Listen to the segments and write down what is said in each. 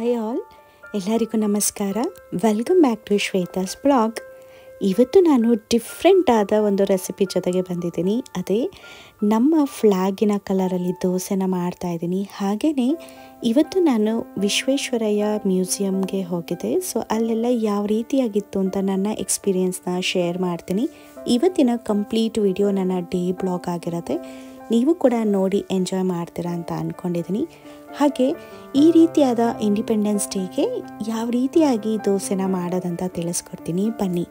Hi all, ಎಲ್ಲರಿಗೂ ನಮಸ್ಕಾರ. Welcome back to Shweta's blog. ಇವತ್ತು ನಾನು ಡಿಫ್ರೆಂಟ್ ಆದ ಒಂದು ರೆಸಿಪಿ ಜೊತೆಗೆ ಬಂದಿದ್ದೀನಿ. ಅದೇ ನಮ್ಮ ಫ್ಲ್ಯಾಗಿನ ಕಲರಲ್ಲಿ ದೋಸೆನ ಮಾಡ್ತಾಯಿದ್ದೀನಿ. ಹಾಗೆಯೇ ಇವತ್ತು ನಾನು ವಿಶ್ವೇಶ್ವರಯ್ಯ ಮ್ಯೂಸಿಯಮ್ಗೆ ಹೋಗಿದ್ದೆ. ಸೊ ಅಲ್ಲೆಲ್ಲ ಯಾವ ರೀತಿಯಾಗಿತ್ತು ಅಂತ ನನ್ನ ಎಕ್ಸ್ಪೀರಿಯೆನ್ಸ್ನ ಶೇರ್ ಮಾಡ್ತೀನಿ. ಇವತ್ತಿನ ಕಂಪ್ಲೀಟ್ ವಿಡಿಯೋ ನನ್ನ ಡೇ ಬ್ಲಾಗ್ ಆಗಿರುತ್ತೆ. ನೀವು ಕೂಡ ನೋಡಿ ಎಂಜಾಯ್ ಮಾಡ್ತೀರಾ ಅಂತ ಅಂದ್ಕೊಂಡಿದ್ದೀನಿ. ಹಾಗೆ ಈ ರೀತಿಯಾದ ಇಂಡಿಪೆಂಡೆನ್ಸ್ ಡೇಗೆ ಯಾವ ರೀತಿಯಾಗಿ ದೋಸೆನ ಮಾಡೋದಂತ ತಿಳಿಸ್ಕೊಡ್ತೀನಿ, ಬನ್ನಿ.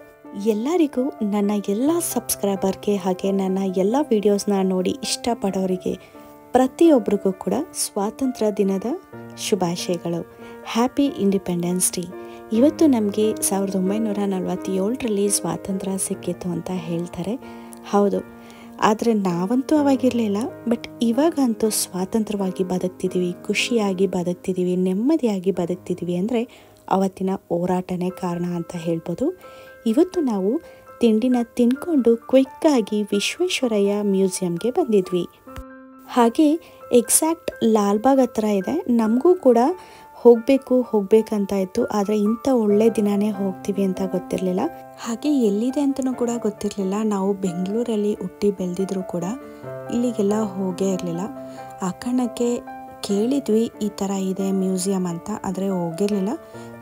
ಎಲ್ಲರಿಗೂ, ನನ್ನ ಎಲ್ಲ ಸಬ್ಸ್ಕ್ರೈಬರ್ಗೆ ಹಾಗೆ ನನ್ನ ಎಲ್ಲ ವಿಡಿಯೋಸ್ನ ನೋಡಿ ಇಷ್ಟಪಡೋರಿಗೆ ಪ್ರತಿಯೊಬ್ಬರಿಗೂ ಕೂಡ ಸ್ವಾತಂತ್ರ್ಯ ದಿನದ ಶುಭಾಶಯಗಳು. Happy independence day. ಇವತ್ತು ನಮಗೆ 1947ರಲ್ಲಿ ಸ್ವಾತಂತ್ರ್ಯ ಸಿಕ್ಕಿತ್ತು ಅಂತ ಹೇಳ್ತಾರೆ. ಹೌದು, ಆದರೆ ನಾವಂತೂ ಅವಾಗಿರಲಿಲ್ಲ. ಬಟ್ ಇವಾಗಂತೂ ಸ್ವಾತಂತ್ರ್ಯವಾಗಿ ಬದುಕ್ತಿದ್ದೀವಿ, ಖುಷಿಯಾಗಿ ಬದುಕ್ತಿದ್ದೀವಿ, ನೆಮ್ಮದಿಯಾಗಿ ಬದುಕ್ತಿದ್ದೀವಿ ಅಂದರೆ ಅವತ್ತಿನ ಹೋರಾಟನೇ ಕಾರಣ ಅಂತ ಹೇಳ್ಬೋದು. ಇವತ್ತು ನಾವು ತಿಂಡಿನ ತಿನ್ಕೊಂಡು ಕ್ವಿಕ್ಕಾಗಿ ವಿಶ್ವೇಶ್ವರಯ್ಯ ಮ್ಯೂಸಿಯಮ್ಗೆ ಬಂದಿದ್ವಿ. ಹಾಗೆ ಎಕ್ಸಾಕ್ಟ್ ಲಾಲ್ಬಾಗ್ ಹತ್ರ ಇದೆ. ನಮಗೂ ಕೂಡ ಹೋಗ್ಬೇಕಂತ ಇತ್ತು, ಆದರೆ ಇಂಥ ಒಳ್ಳೆ ದಿನನೇ ಹೋಗ್ತೀವಿ ಅಂತ ಗೊತ್ತಿರಲಿಲ್ಲ. ಹಾಗೆ ಎಲ್ಲಿದೆ ಅಂತಲೂ ಕೂಡ ಗೊತ್ತಿರಲಿಲ್ಲ. ನಾವು ಬೆಂಗಳೂರಲ್ಲಿ ಹುಟ್ಟಿ ಬೆಳೆದಿದ್ರು ಕೂಡ ಇಲ್ಲಿಗೆಲ್ಲ ಹೋಗೇ ಇರಲಿಲ್ಲ. ಆ ಕಾರಣಕ್ಕೆ ಕೇಳಿದ್ವಿ ಈ ಥರ ಇದೆ ಮ್ಯೂಸಿಯಂ ಅಂತ, ಆದರೆ ಹೋಗಿರಲಿಲ್ಲ.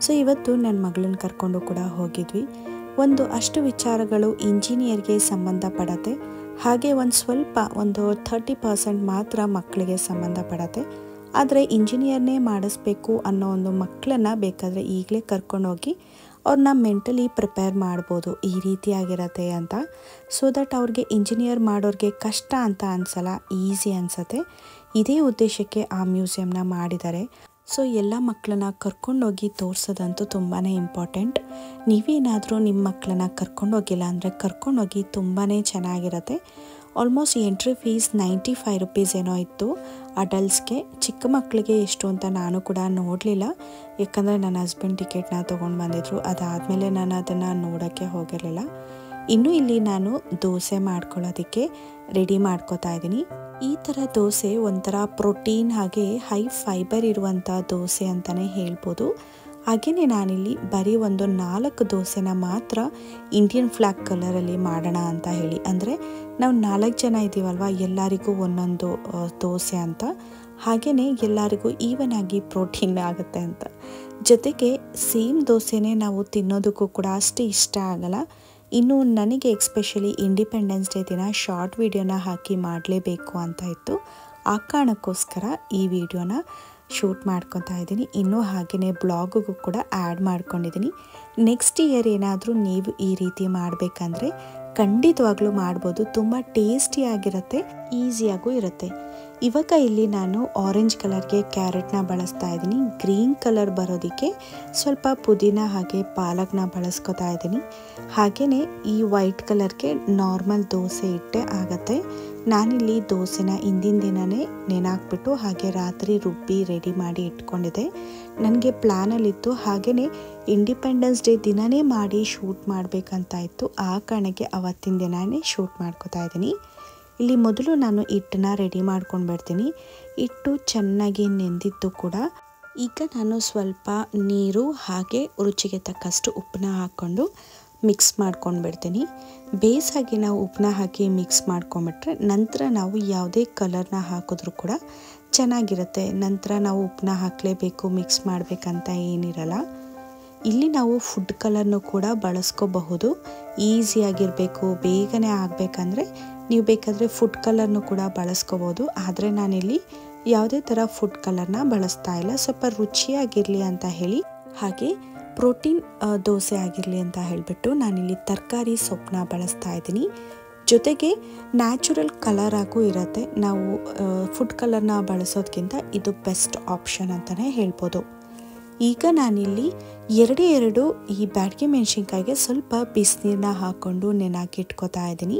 ಸೊ ಇವತ್ತು ನನ್ನ ಮಗಳನ್ನ ಕರ್ಕೊಂಡು ಕೂಡ ಹೋಗಿದ್ವಿ. ಅಷ್ಟು ವಿಚಾರಗಳು ಇಂಜಿನಿಯರ್ಗೆ ಸಂಬಂಧಪಡತ್ತೆ. ಹಾಗೆ ಒಂದು 30% ಮಾತ್ರ ಮಕ್ಕಳಿಗೆ ಸಂಬಂಧಪಡತ್ತೆ. ಆದರೆ ಇಂಜಿನಿಯರ್ನೇ ಮಾಡಿಸ್ಬೇಕು ಅನ್ನೋ ಒಂದು ಮಕ್ಕಳನ್ನ ಬೇಕಾದರೆ ಈಗಲೇ ಕರ್ಕೊಂಡೋಗಿ ಅವ್ರನ್ನ ಮೆಂಟಲಿ ಪ್ರಿಪೇರ್ ಮಾಡ್ಬೋದು, ಈ ರೀತಿಯಾಗಿರತ್ತೆ ಅಂತ. ಸೊ ದಟ್ ಅವ್ರಿಗೆ ಇಂಜಿನಿಯರ್ ಮಾಡೋರಿಗೆ ಕಷ್ಟ ಅಂತ ಅನಿಸಲ್ಲ, ಈಸಿ ಅನಿಸತ್ತೆ. ಇದೇ ಉದ್ದೇಶಕ್ಕೆ ಆ ಮ್ಯೂಸಿಯಮ್ನ ಮಾಡಿದ್ದಾರೆ. ಸೊ ಎಲ್ಲ ಮಕ್ಕಳನ್ನ ಕರ್ಕೊಂಡೋಗಿ ತೋರಿಸೋದಂತೂ ತುಂಬಾ ಇಂಪಾರ್ಟೆಂಟ್. ನೀವೇನಾದರೂ ನಿಮ್ಮ ಮಕ್ಕಳನ್ನ ಕರ್ಕೊಂಡೋಗಿಲ್ಲ ಅಂದರೆ ಕರ್ಕೊಂಡೋಗಿ ತುಂಬಾ ಚೆನ್ನಾಗಿರುತ್ತೆ. ಆಲ್ಮೋಸ್ಟ್ ಎಂಟ್ರಿ ಫೀಸ್ 95 ರೂಪೀಸ್ ಏನೋ ಇತ್ತು ಅಡಲ್ಟ್ಸ್ಗೆ. ಚಿಕ್ಕ ಮಕ್ಕಳಿಗೆ ಎಷ್ಟು ಅಂತ ನಾನು ಕೂಡ ನೋಡಲಿಲ್ಲ, ಯಾಕಂದರೆ ನನ್ನ ಹಸ್ಬೆಂಡ್ ಟಿಕೆಟ್ನ ತೊಗೊಂಡು ಬಂದಿದ್ರು. ಅದಾದಮೇಲೆ ನಾನು ಅದನ್ನು ನೋಡೋಕ್ಕೆ ಹೋಗಿರಲಿಲ್ಲ. ಇನ್ನು ಇಲ್ಲಿ ನಾನು ದೋಸೆ ಮಾಡ್ಕೊಳ್ಳೋದಕ್ಕೆ ರೆಡಿ ಮಾಡ್ಕೋತಾ ಇದ್ದೀನಿ. ಈ ಥರ ದೋಸೆ ಒಂಥರ ಪ್ರೋಟೀನ್ ಹಾಗೆ ಹೈ ಫೈಬರ್ ಇರುವಂಥ ದೋಸೆ ಅಂತಲೇ ಹೇಳ್ಬೋದು. ಹಾಗೆಯೇ ನಾನಿಲ್ಲಿ ಬರೀ 4 ದೋಸೆನ ಮಾತ್ರ ಇಂಡಿಯನ್ ಫ್ಲ್ಯಾಗ್ ಕಲರಲ್ಲಿ ಮಾಡೋಣ ಅಂತ ಹೇಳಿ, ಅಂದರೆ ನಾವು 4 ಜನ ಇದ್ದೀವಲ್ವ, ಎಲ್ಲರಿಗೂ ಒಂದೊಂದು ದೋಸೆ ಅಂತ. ಹಾಗೆಯೇ ಎಲ್ಲರಿಗೂ ಈವನ್ ಆಗಿ ಪ್ರೋಟೀನ್ ಆಗುತ್ತೆ ಅಂತ. ಜೊತೆಗೆ ಸೇಮ್ ದೋಸೆನೇ ನಾವು ತಿನ್ನೋದಕ್ಕೂ ಕೂಡ ಅಷ್ಟು ಇಷ್ಟ ಆಗಲ್ಲ. ಇನ್ನು ನನಗೆ ಎಕ್ಸ್ಪೆಷಲಿ ಇಂಡಿಪೆಂಡೆನ್ಸ್ ಡೇ ದಿನ ಶಾರ್ಟ್ ವಿಡಿಯೋನ ಹಾಕಿ ಮಾಡಲೇಬೇಕು ಅಂತ ಇತ್ತು. ಆ ಕಾರಣಕ್ಕೋಸ್ಕರ ಈ ವಿಡಿಯೋನ ಶೂಟ್ ಮಾಡ್ಕೊತಾ ಇದ್ದೀನಿ. ಇನ್ನೂ ಹಾಗೆಯೇ ಬ್ಲಾಗಿಗೂ ಕೂಡ ಆ್ಯಡ್ ಮಾಡ್ಕೊಂಡಿದ್ದೀನಿ. ನೆಕ್ಸ್ಟ್ ಇಯರ್ ಏನಾದರೂ ನೀವು ಈ ರೀತಿ ಮಾಡಬೇಕಂದ್ರೆ ಖಂಡಿತವಾಗ್ಲೂ ಮಾಡ್ಬೋದು. ತುಂಬ ಟೇಸ್ಟಿಯಾಗಿರುತ್ತೆ, ಈಸಿಯಾಗೂ ಇರುತ್ತೆ. ಇವಾಗ ಇಲ್ಲಿ ನಾನು ಆರೆಂಜ್ ಕಲರ್ಗೆ ಕ್ಯಾರೆಟ್ನ ಬಳಸ್ತಾ ಇದ್ದೀನಿ. ಗ್ರೀನ್ ಕಲರ್ ಬರೋದಕ್ಕೆ ಸ್ವಲ್ಪ ಪುದೀನ ಹಾಗೆ ಪಾಲಕ್ನ ಬಳಸ್ಕೊತಾ ಇದ್ದೀನಿ. ಹಾಗೆಯೇ ಈ ವೈಟ್ ಕಲರ್ಗೆ ನಾರ್ಮಲ್ ದೋಸೆ ಇಟ್ಟೆ ಆಗುತ್ತೆ. ನಾನಿಲ್ಲಿ ದೋಸೆನ ಹಿಂದಿನ ದಿನವೇ ನೆನಾಕ್ಬಿಟ್ಟು ಹಾಗೆ ರಾತ್ರಿ ರುಬ್ಬಿ ರೆಡಿ ಮಾಡಿ ಇಟ್ಕೊಂಡಿದ್ದೆ. ನನಗೆ ಪ್ಲ್ಯಾನಲ್ಲಿತ್ತು, ಹಾಗೆಯೇ ಇಂಡಿಪೆಂಡೆನ್ಸ್ ಡೇ ದಿನವೇ ಮಾಡಿ ಶೂಟ್ ಮಾಡಬೇಕಂತ ಇತ್ತು. ಆ ಕಾರಣಕ್ಕೆ ಅವತ್ತಿನ ದಿನವೇ ಶೂಟ್ ಮಾಡ್ಕೋತಾ ಇದ್ದೀನಿ. ಇಲ್ಲಿ ಮೊದಲು ನಾನು ಹಿಟ್ಟನ್ನ ರೆಡಿ ಮಾಡ್ಕೊಂಡು ಬಿಡ್ತೀನಿ. ಹಿಟ್ಟು ಚೆನ್ನಾಗಿ ನೆಂದಿತ್ತು ಕೂಡ. ಈಗ ನಾನು ಸ್ವಲ್ಪ ನೀರು ಹಾಗೆ ರುಚಿಗೆ ತಕ್ಕಷ್ಟು ಉಪ್ಪನ್ನ ಹಾಕ್ಕೊಂಡು ಮಿಕ್ಸ್ ಮಾಡ್ಕೊಂಡು ಬಿಡ್ತೀನಿ. ಬೇಸಾಗಿ ನಾವು ಉಪ್ಪನ್ನ ಹಾಕಿ ಮಿಕ್ಸ್ ಮಾಡ್ಕೊಂಬಿಟ್ರೆ ನಂತರ ನಾವು ಯಾವುದೇ ಕಲರ್ನ ಹಾಕಿದ್ರೂ ಕೂಡ ಚೆನ್ನಾಗಿರುತ್ತೆ. ನಂತರ ನಾವು ಉಪ್ಪನ್ನ ಹಾಕಲೇಬೇಕು, ಮಿಕ್ಸ್ ಮಾಡಬೇಕಂತ ಏನಿರಲ್ಲ. ಇಲ್ಲಿ ನಾವು ಫುಡ್ ಕಲರ್ನು ಕೂಡ ಬಳಸ್ಕೋಬಹುದು. ಈಸಿಯಾಗಿರಬೇಕು, ಬೇಗನೆ ಆಗಬೇಕಂದ್ರೆ ನೀವು ಬೇಕಾದರೆ ಫುಡ್ ಕಲರ್ನು ಕೂಡ ಬಳಸ್ಕೋಬೋದು. ಆದರೆ ನಾನಿಲ್ಲಿ ಯಾವುದೇ ಥರ ಫುಡ್ ಕಲರ್ನ ಬಳಸ್ತಾ ಇಲ್ಲ, ಸ್ವಲ್ಪ ರುಚಿಯಾಗಿರಲಿ ಅಂತ ಹೇಳಿ. ಹಾಗೆ ಪ್ರೋಟೀನ್ ದೋಸೆ ಆಗಿರಲಿ ಅಂತ ಹೇಳಿಬಿಟ್ಟು ನಾನಿಲ್ಲಿ ತರಕಾರಿ ಸೊಪ್ಪನ್ನ ಬಳಸ್ತಾ ಇದ್ದೀನಿ. ಜೊತೆಗೆ ನ್ಯಾಚುರಲ್ ಕಲರ್ ಆಗೂ ಇರುತ್ತೆ. ನಾವು ಫುಡ್ ಕಲರ್ನ ಬಳಸೋದಕ್ಕಿಂತ ಇದು ಬೆಸ್ಟ್ ಆಪ್ಷನ್ ಅಂತಲೇ ಹೇಳ್ಬೋದು. ಈಗ ನಾನಿಲ್ಲಿ 2 ಈ ಬ್ಯಾಡಗಿ ಮೆಣಸಿನ್ಕಾಯಿಗೆ ಸ್ವಲ್ಪ ಬಿಸಿನೀರನ್ನ ಹಾಕ್ಕೊಂಡು ನೆನಾಕಿ ಇಟ್ಕೋತಾ ಇದ್ದೀನಿ.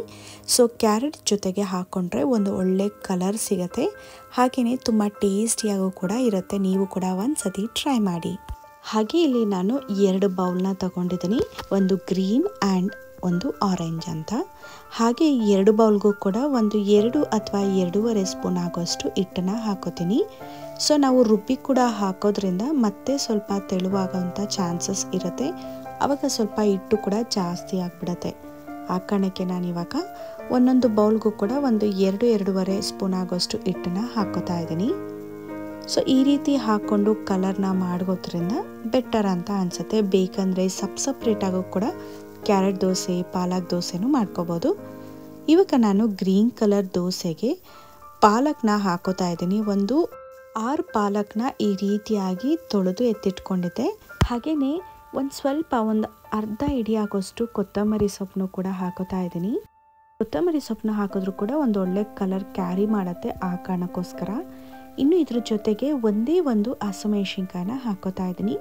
ಸೊ ಕ್ಯಾರೆಟ್ ಜೊತೆಗೆ ಹಾಕ್ಕೊಂಡ್ರೆ ಒಂದು ಒಳ್ಳೆ ಕಲರ್ ಸಿಗುತ್ತೆ. ಹಾಗೆಯೇ ತುಂಬ ಟೇಸ್ಟಿಯಾಗೂ ಕೂಡ ಇರುತ್ತೆ. ನೀವು ಕೂಡ ಒಂದ್ಸತಿ ಟ್ರೈ ಮಾಡಿ. ಹಾಗೆ ಇಲ್ಲಿ ನಾನು 2 ಬೌಲ್ನ ತಗೊಂಡಿದ್ದೀನಿ. ಒಂದು ಗ್ರೀನ್ ಆ್ಯಂಡ್ ಒಂದು ಆರೆಂಜ್ ಅಂತ. ಹಾಗೆ 2 ಬೌಲ್ಗೂ ಕೂಡ ಒಂದು 2 ಅಥವಾ 2.5 ಸ್ಪೂನ್ ಆಗೋಷ್ಟು ಹಿಟ್ಟನ್ನು ಹಾಕೋತೀನಿ. ಸೊ ನಾವು ರುಬ್ಬಿ ಕೂಡ ಹಾಕೋದ್ರಿಂದ ಮತ್ತೆ ಸ್ವಲ್ಪ ತೆಳುವಾಗೋಂಥ ಚಾನ್ಸಸ್ ಇರುತ್ತೆ, ಆವಾಗ ಸ್ವಲ್ಪ ಹಿಟ್ಟು ಕೂಡ ಜಾಸ್ತಿ ಆಗಿಬಿಡುತ್ತೆ. ಆ ಕಾರಣಕ್ಕೆ ನಾನಿವಾಗ ಒಂದೊಂದು ಬೌಲ್ಗೂ ಕೂಡ ಒಂದು 2-2.5 ಸ್ಪೂನ್ ಆಗೋಷ್ಟು ಹಿಟ್ಟನ್ನು ಹಾಕೋತಾ ಇದ್ದೀನಿ. ಸೊ ಈ ರೀತಿ ಹಾಕ್ಕೊಂಡು ಕಲರ್ನ ಮಾಡೋದ್ರಿಂದ ಬೆಟರ್ ಅಂತ ಅನಿಸುತ್ತೆ. ಬೇಕಂದರೆ ಸಪ್ರೇಟಾಗೂ ಕೂಡ ಕ್ಯಾರೆಟ್ ದೋಸೆ, ಪಾಲಕ್ ದೋಸೆನೂ ಮಾಡ್ಕೋಬೋದು. ಇವಾಗ ನಾನು ಗ್ರೀನ್ ಕಲರ್ ದೋಸೆಗೆ ಪಾಲಕ್ನ ಹಾಕೋತಾ ಇದ್ದೀನಿ. ಒಂದು 6 ಪಾಲಕ್ನ ಈ ರೀತಿಯಾಗಿ ತೊಳೆದು ಎತ್ತಿಟ್ಕೊಂಡಿದ್ದೆ. ಹಾಗೆಯೇ ಒಂದು ಅರ್ಧ ಹಿಡಿ ಆಗೋಷ್ಟು ಕೊತ್ತಂಬರಿ ಸೊಪ್ಪನ್ನು ಕೂಡ ಹಾಕೋತಾ ಇದ್ದೀನಿ. ಕೊತ್ತಂಬರಿ ಸೊಪ್ಪನ್ನ ಹಾಕಿದ್ರೂ ಕೂಡ ಒಂದು ಒಳ್ಳೆ ಕಲರ್ ಕ್ಯಾರಿ ಮಾಡುತ್ತೆ, ಆ ಕಾರಣಕ್ಕೋಸ್ಕರ. ಇನ್ನು ಇದ್ರ ಜೊತೆಗೆ ಒಂದೇ ಒಂದು ಹಸಿಮೆಣಸಿನ್ಕಾಯಿನ ಹಾಕೋತಾ ಇದ್ದೀನಿ.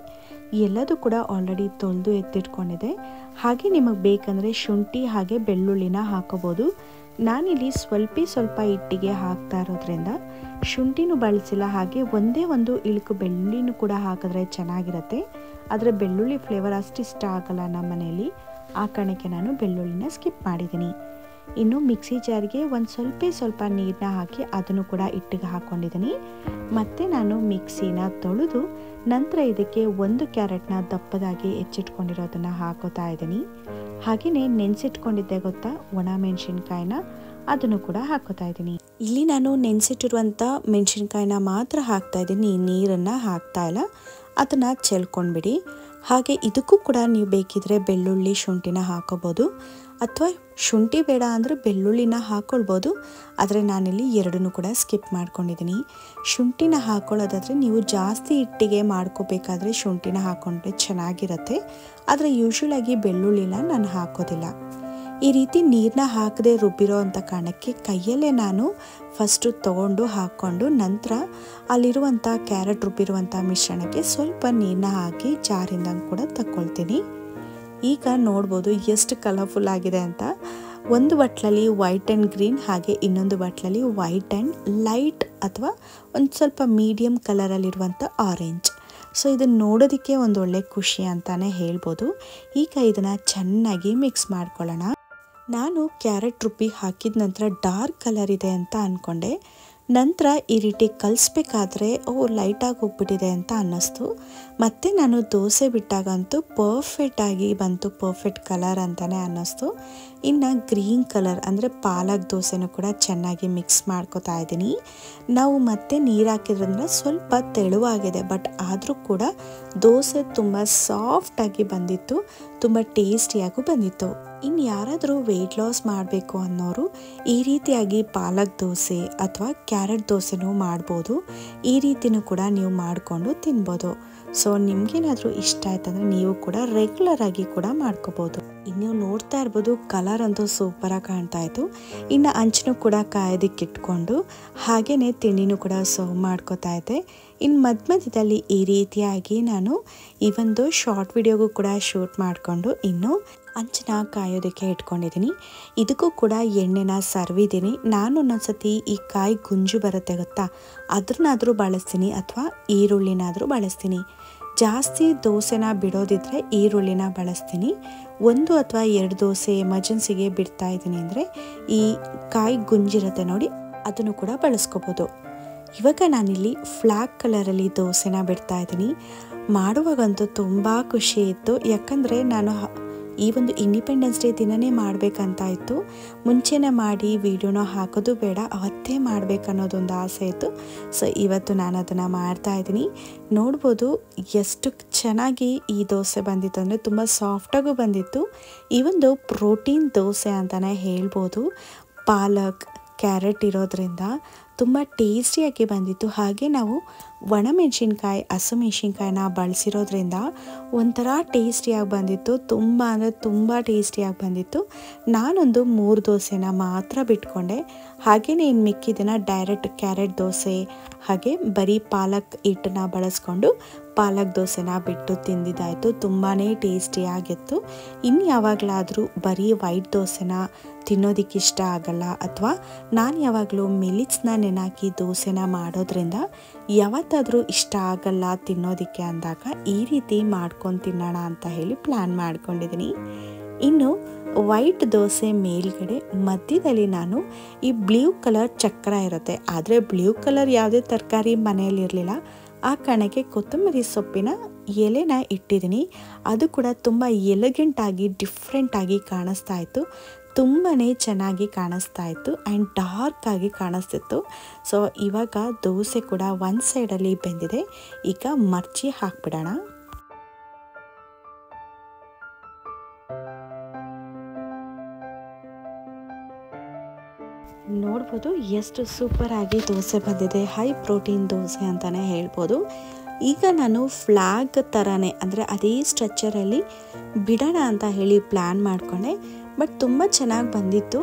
ಎಲ್ಲದೂ ಕೂಡ ಆಲ್ರೆಡಿ ತೊಳೆದು ಎತ್ತಿಟ್ಕೊಂಡಿದೆ. ಹಾಗೆ ನಿಮಗೆ ಬೇಕಂದರೆ ಶುಂಠಿ ಹಾಗೆ ಬೆಳ್ಳುಳ್ಳಿನ ಹಾಕೋಬೋದು. ನಾನಿಲ್ಲಿ ಸ್ವಲ್ಪ ಹಿಟ್ಟಿಗೆ ಹಾಕ್ತಾ ಇರೋದ್ರಿಂದ ಶುಂಠಿನೂ ಬಳಸಿಲ್ಲ. ಹಾಗೆ ಒಂದೇ ಒಂದು ಇಳುಕು ಬೆಳ್ಳುಳ್ಳಿನೂ ಕೂಡ ಹಾಕಿದ್ರೆ ಚೆನ್ನಾಗಿರುತ್ತೆ. ಆದರೆ ಬೆಳ್ಳುಳ್ಳಿ ಫ್ಲೇವರ್ ಅಷ್ಟು ಇಷ್ಟ ಆಗಲ್ಲ ನಮ್ಮ ಮನೆಯಲ್ಲಿ, ಆ ಕಾರಣಕ್ಕೆ ನಾನು ಬೆಳ್ಳುಳ್ಳಿನ ಸ್ಕಿಪ್ ಮಾಡಿದ್ದೀನಿ. ಇನ್ನು ಮಿಕ್ಸಿ ಜಾರ್ಗೆ ಒಂದು ಸ್ವಲ್ಪ ನೀರನ್ನ ಹಾಕಿ ಅದನ್ನು ಕೂಡ ಹಿಟ್ಟಿಗೆ ಹಾಕ್ಕೊಂಡಿದ್ದೀನಿ. ಮತ್ತು ನಾನು ಮಿಕ್ಸಿನ ತೊಳೆದು ನಂತರ ಇದಕ್ಕೆ 1 ಕ್ಯಾರೆಟ್ನ ದಪ್ಪದಾಗಿ ಹೆಚ್ಚಿಟ್ಕೊಂಡಿರೋದನ್ನು ಹಾಕೋತಾ ಇದ್ದೀನಿ. ಹಾಗೆಯೇ ನೆನೆಸಿಟ್ಕೊಂಡಿದ್ದೆ ಗೊತ್ತಾ ಒಣ ಮೆಣಸಿನ್ಕಾಯಿನ, ಅದನ್ನು ಕೂಡ ಹಾಕೋತಾ ಇದ್ದೀನಿ. ಇಲ್ಲಿ ನಾನು ನೆನೆಸಿಟ್ಟಿರುವಂಥ ಮೆಣಸಿನ್ಕಾಯಿನ ಮಾತ್ರ ಹಾಕ್ತಾ ಇದ್ದೀನಿ, ನೀರನ್ನು ಹಾಕ್ತಾ ಇಲ್ಲ. ಅದನ್ನು ಚೆಲ್ಕೊಂಡ್ಬಿಡಿ. ಹಾಗೆ ಇದಕ್ಕೂ ಕೂಡ ನೀವು ಬೇಕಿದ್ರೆ ಬೆಳ್ಳುಳ್ಳಿ ಶುಂಠಿನ ಹಾಕೋಬೋದು, ಅಥವಾ ಶುಂಠಿ ಬೇಡ ಅಂದರೆ ಬೆಳ್ಳುಳ್ಳಿನ ಹಾಕ್ಕೊಳ್ಬೋದು. ಆದರೆ ನಾನಿಲ್ಲಿ ಎರಡನ್ನೂ ಕೂಡ ಸ್ಕಿಪ್ ಮಾಡ್ಕೊಂಡಿದ್ದೀನಿ. ಶುಂಠಿನ ಹಾಕ್ಕೊಳ್ಳೋದಾದರೆ ನೀವು ಜಾಸ್ತಿ ಹಿಟ್ಟಿಗೆ ಮಾಡ್ಕೋಬೇಕಾದ್ರೆ ಶುಂಠಿನ ಹಾಕ್ಕೊಂಡ್ರೆ ಚೆನ್ನಾಗಿರುತ್ತೆ. ಆದರೆ ಯೂಶ್ವಲಾಗಿ ಬೆಳ್ಳುಳ್ಳಿನ ನಾನು ಹಾಕೋದಿಲ್ಲ. ಈ ರೀತಿ ನೀರನ್ನ ಹಾಕದೆ ರುಬ್ಬಿರೋ ಅಂಥ ಕಾರಣಕ್ಕೆ ಕೈಯಲ್ಲೇ ನಾನು ಫಸ್ಟು ತೊಗೊಂಡು ಹಾಕ್ಕೊಂಡು ನಂತರ ಅಲ್ಲಿರುವಂಥ ಕ್ಯಾರೆಟ್ ರುಬ್ಬಿರುವಂಥ ಮಿಶ್ರಣಕ್ಕೆ ಸ್ವಲ್ಪ ನೀರನ್ನ ಹಾಕಿ ಜಾರಿಂದ ಕೂಡ ತಗೊಳ್ತೀನಿ. ಈಗ ನೋಡ್ಬೋದು ಎಷ್ಟು ಕಲರ್ಫುಲ್ ಆಗಿದೆ ಅಂತ. ಒಂದು ಬಟ್ಲಲ್ಲಿ ವೈಟ್ ಆ್ಯಂಡ್ ಗ್ರೀನ್, ಹಾಗೆ ಇನ್ನೊಂದು ಬಟ್ಲಲ್ಲಿ ವೈಟ್ ಆ್ಯಂಡ್ ಲೈಟ್ ಅಥವಾ ಒಂದು ಸ್ವಲ್ಪ ಮೀಡಿಯಮ್ ಕಲರಲ್ಲಿರುವಂಥ ಆರೆಂಜ್. ಸೊ ಇದನ್ನು ನೋಡೋದಕ್ಕೆ ಒಂದು ಒಳ್ಳೆ ಖುಷಿ ಅಂತಲೇ ಹೇಳ್ಬೋದು. ಈಗ ಇದನ್ನು ಚೆನ್ನಾಗಿ ಮಿಕ್ಸ್ ಮಾಡ್ಕೊಳ್ಳೋಣ. ನಾನು ಕ್ಯಾರೆಟ್ ರುಬ್ಬಿ ಹಾಕಿದ ನಂತರ ಡಾರ್ಕ್ ಕಲರ್ ಇದೆ ಅಂತ ಅಂದ್ಕೊಂಡೆ. ನಂತರ ಈ ರೀತಿ ಕಲಿಸ್ಬೇಕಾದ್ರೆ ಲೈಟಾಗಿ ಹೋಗ್ಬಿಟ್ಟಿದೆ ಅಂತ ಅನ್ನಿಸ್ತು. ಮತ್ತು ನಾನು ದೋಸೆ ಬಿಟ್ಟಾಗಂತೂ ಪರ್ಫೆಕ್ಟಾಗಿ ಬಂತು, ಪರ್ಫೆಕ್ಟ್ ಕಲರ್ ಅಂತಲೇ ಅನ್ನಿಸ್ತು. ಇನ್ನು ಗ್ರೀನ್ ಕಲರ್ ಅಂದರೆ ಪಾಲಕ್ ದೋಸೆನೂ ಕೂಡ ಚೆನ್ನಾಗಿ ಮಿಕ್ಸ್ ಮಾಡ್ಕೋತಾ ಇದ್ದೀನಿ. ನಾವು ಮತ್ತೆ ನೀರು ಹಾಕಿದ್ರಿಂದ ಸ್ವಲ್ಪ ತೆಳುವಾಗಿದೆ, ಬಟ್ ಆದರೂ ಕೂಡ ದೋಸೆ ತುಂಬ ಸಾಫ್ಟಾಗಿ ಬಂದಿತ್ತು, ತುಂಬ ಟೇಸ್ಟಿಯಾಗೂ ಬಂದಿತ್ತು. ಇನ್ನು ಯಾರಾದರೂ ವೆಯ್ಟ್ ಲಾಸ್ ಮಾಡಬೇಕು ಅನ್ನೋರು ಈ ರೀತಿಯಾಗಿ ಪಾಲಕ್ ದೋಸೆ ಅಥವಾ ಕ್ಯಾರೆಟ್ ದೋಸೆನೂ ಮಾಡ್ಬೋದು. ಈ ರೀತಿನೂ ಕೂಡ ನೀವು ಮಾಡಿಕೊಂಡು ತಿನ್ಬೋದು. ಸೊ ನಿಮಗೇನಾದರೂ ಇಷ್ಟ ಆಯ್ತಂದರೆ ನೀವು ಕೂಡ ರೆಗ್ಯುಲರಾಗಿ ಕೂಡ ಮಾಡ್ಕೋಬೋದು. ಇನ್ನು ನೋಡ್ತಾ ಇರ್ಬೋದು ಕಲರ್ ಅಂತೂ ಸೂಪರಾಗಿ ಕಾಣ್ತಾ ಇತ್ತು. ಇನ್ನು ಹಂಚನೂ ಕೂಡ ಕಾಯೋದಕ್ಕೆ ಇಟ್ಕೊಂಡು ಹಾಗೆಯೇ ತಿಂಡಿನೂ ಕೂಡ ಸರ್ವ್ ಮಾಡ್ಕೋತಾ ಇದ್ದೆ. ಇನ್ನು ಮಧ್ಯದಲ್ಲಿ ಈ ರೀತಿಯಾಗಿ ನಾನು ಈ ಒಂದು ಶಾರ್ಟ್ ವಿಡಿಯೋಗೂ ಕೂಡ ಶೂಟ್ ಮಾಡಿಕೊಂಡು ಇನ್ನು ಹಂಚನ ಕಾಯೋದಕ್ಕೆ ಇಟ್ಕೊಂಡಿದ್ದೀನಿ. ಇದಕ್ಕೂ ಕೂಡ ಎಣ್ಣೆನ ಸರ್ವಿದ್ದೀನಿ. ನಾನು ಒಂದೊಂದ್ಸತಿ ಈ ಕಾಯಿ ಗುಂಜು ಬರುತ್ತೆ ಗೊತ್ತಾ, ಅದನ್ನಾದರೂ ಬಳಸ್ತೀನಿ ಅಥವಾ ಈರುಳ್ಳಿನಾದರೂ ಬಳಸ್ತೀನಿ. ಜಾಸ್ತಿ ದೋಸೆನ ಬಿಡೋದಿದ್ರೆ ಈರುಳ್ಳಿನ ಬಳಸ್ತೀನಿ. 1 ಅಥವಾ 2 ದೋಸೆ ಎಮರ್ಜೆನ್ಸಿಗೆ ಬಿಡ್ತಾ ಇದ್ದೀನಿ ಅಂದರೆ ಈ ಕಾಯಿ ಗುಂಜಿರುತ್ತೆ ನೋಡಿ, ಅದನ್ನು ಕೂಡ ಬಳಸ್ಕೋಬೋದು. ಇವಾಗ ನಾನಿಲ್ಲಿ ಫ್ಲ್ಯಾಗ್ ಕಲರಲ್ಲಿ ದೋಸೆನ ಬಿಡ್ತಾ ಇದ್ದೀನಿ. ಮಾಡುವಾಗಂತೂ ತುಂಬ ಖುಷಿ ಇತ್ತು, ಯಾಕಂದರೆ ನಾನು ಈ ಒಂದು ಇಂಡಿಪೆಂಡೆನ್ಸ್ ಡೇ ದಿನವೇ ಮಾಡಬೇಕಂತ ಇತ್ತು. ಮುಂಚೆನೇ ಮಾಡಿ ವಿಡಿಯೋನ ಹಾಕೋದು ಬೇಡ, ಅವತ್ತೇ ಮಾಡಬೇಕನ್ನೋದೊಂದು ಆಸೆ ಇತ್ತು. ಸೊ ಇವತ್ತು ನಾನು ಅದನ್ನು ಮಾಡ್ತಾಯಿದ್ದೀನಿ. ನೋಡ್ಬೋದು ಎಷ್ಟು ಚೆನ್ನಾಗಿ ಈ ದೋಸೆ ಬಂದಿತ್ತು ಅಂದರೆ ತುಂಬ ಸಾಫ್ಟಾಗೂ ಬಂದಿತ್ತು. ಈ ಒಂದು ಪ್ರೋಟೀನ್ ದೋಸೆ ಅಂತಲೇ ಹೇಳ್ಬೋದು. ಪಾಲಕ್ ಕ್ಯಾರೆಟ್ ಇರೋದ್ರಿಂದ ತುಂಬ ಟೇಸ್ಟಿಯಾಗಿ ಬಂದಿತ್ತು. ಹಾಗೆ ನಾವು ಒಣಮೆಣಸಿನ್ಕಾಯಿ ಹಸಿಮೆಣಸಿನ್ಕಾಯಿನ ಬಳಸಿರೋದ್ರಿಂದ ಒಂಥರ ಟೇಸ್ಟಿಯಾಗಿ ಬಂದಿತ್ತು. ತುಂಬ ಅಂದರೆ ತುಂಬ ಟೇಸ್ಟಿಯಾಗಿ ಬಂದಿತ್ತು. ನಾನೊಂದು 3 ದೋಸೆನ ಮಾತ್ರ ಬಿಟ್ಕೊಂಡೆ. ಹಾಗೆಯೇ ಇನ್ನು ಮಿಕ್ಕಿದ್ದನ್ನು ಡೈರೆಕ್ಟ್ ಕ್ಯಾರೆಟ್ ದೋಸೆ ಹಾಗೆ ಬರೀ ಪಾಲಕ್ ಹಿಟ್ಟನ್ನ ಬಳಸ್ಕೊಂಡು ಪಾಲಕ್ ದೋಸೆನ ಬಿಟ್ಟು ತಿಂದಿದ್ದಾಯಿತು. ತುಂಬಾ ಟೇಸ್ಟಿಯಾಗಿತ್ತು. ಇನ್ನು ಯಾವಾಗಲಾದರೂ ಬರೀ ವೈಟ್ ದೋಸೆನ ತಿನ್ನೋದಕ್ಕೆ ಇಷ್ಟ ಆಗಲ್ಲ, ಅಥವಾ ನಾನು ಯಾವಾಗಲೂ ಮಿಲಿಟ್ಸ್ನ ನೆನಾಕಿ ದೋಸೆನ ಮಾಡೋದ್ರಿಂದ ಯಾವತ್ತಾದರೂ ಇಷ್ಟ ಆಗಲ್ಲ ತಿನ್ನೋದಕ್ಕೆ ಅಂದಾಗ ಈ ರೀತಿ ಮಾಡ್ಕೊಂಡು ತಿನ್ನೋಣ ಅಂತ ಹೇಳಿ ಪ್ಲ್ಯಾನ್ ಮಾಡ್ಕೊಂಡಿದ್ದೀನಿ. ಇನ್ನು ವೈಟ್ ದೋಸೆ ಮೇಲ್ಗಡೆ ಮಧ್ಯದಲ್ಲಿ ನಾನು ಈ ಬ್ಲೂ ಕಲರ್ ಚಕ್ರ ಇರುತ್ತೆ, ಆದರೆ ಬ್ಲೂ ಕಲರ್ ಯಾವುದೇ ತರಕಾರಿ ಮನೆಯಲ್ಲಿರಲಿಲ್ಲ, ಆ ಕಾರಣಕ್ಕೆ ಕೊತ್ತಂಬರಿ ಸೊಪ್ಪಿನ ಎಲೆನ ಇಟ್ಟಿದ್ದೀನಿ. ಅದು ಕೂಡ ತುಂಬ ಎಲಿಗೆಂಟಾಗಿ ಡಿಫ್ರೆಂಟಾಗಿ ಕಾಣಿಸ್ತಾ ಇತ್ತು, ತುಂಬಾ ಚೆನ್ನಾಗಿ ಕಾಣಿಸ್ತಾ ಇತ್ತು ಆ್ಯಂಡ್ ಡಾರ್ಕಾಗಿ ಕಾಣಿಸ್ತಿತ್ತು. ಸೊ ಇವಾಗ ದೋಸೆ ಕೂಡ ಒಂದು ಸೈಡಲ್ಲಿ ಬೆಂದಿದೆ, ಈಗ ಮರ್ಚಿ ಹಾಕ್ಬಿಡೋಣ. ನೋಡ್ಬೋದು ಎಷ್ಟು ಸೂಪರಾಗಿ ದೋಸೆ ಬಂದಿದೆ. ಹೈ ಪ್ರೋಟೀನ್ ದೋಸೆ ಅಂತಲೇ ಹೇಳ್ಬೋದು. ಈಗ ನಾನು ಫ್ಲ್ಯಾಗ್ ಥರನೇ ಅಂದರೆ ಅದೇ ಸ್ಟ್ರಕ್ಚರಲ್ಲಿ ಬಿಡೋಣ ಅಂತ ಹೇಳಿ ಪ್ಲ್ಯಾನ್ ಮಾಡಿಕೊಂಡೆ, ಬಟ್ ತುಂಬ ಚೆನ್ನಾಗಿ ಬಂದಿತ್ತು.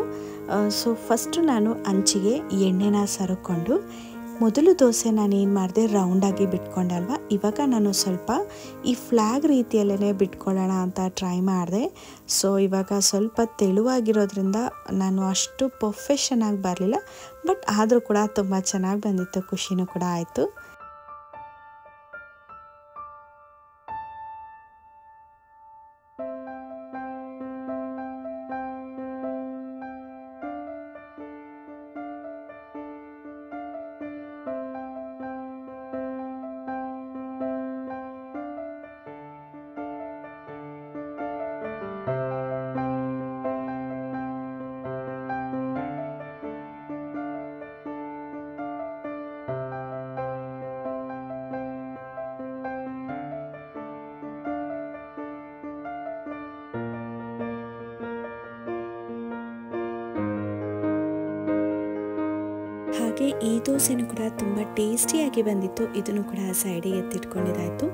ಸೊ ಫಸ್ಟು ನಾನು ಅಂಚಿಗೆ ಎಣ್ಣೆನ ಸರಕೊಂಡು ಮೊದಲು ದೋಸೆ ನಾನು ಏನು ಮಾಡಿದೆ ರೌಂಡಾಗಿ ಬಿಟ್ಕೊಂಡೆ ಅಲ್ವಾ, ಇವಾಗ ನಾನು ಸ್ವಲ್ಪ ಈ ಫ್ಲ್ಯಾಗ್ ರೀತಿಯಲ್ಲೇ ಬಿಟ್ಕೊಳ್ಳೋಣ ಅಂತ ಟ್ರೈ ಮಾಡಿದೆ. ಸೊ ಇವಾಗ ಸ್ವಲ್ಪ ತೆಳುವಾಗಿರೋದ್ರಿಂದ ನಾನು ಅಷ್ಟು ಪರ್ಫೆಕ್ಷನ್ ಆಗಿ ಬರಲಿಲ್ಲ, ಬಟ್ ಆದರೂ ಕೂಡ ತುಂಬ ಚೆನ್ನಾಗಿ ಬಂದಿತ್ತು, ಖುಷಿನೂ ಕೂಡ ಆಯಿತು. ಹಾಗೆ ಈ ದೋಸೆನೂ ಕೂಡ ತುಂಬ ಟೇಸ್ಟಿಯಾಗಿ ಬಂದಿತ್ತು. ಇದನ್ನು ಕೂಡ ಸೈಡಿಗೆ ಎತ್ತಿಟ್ಕೊಂಡಿದ್ದಾಯಿತು.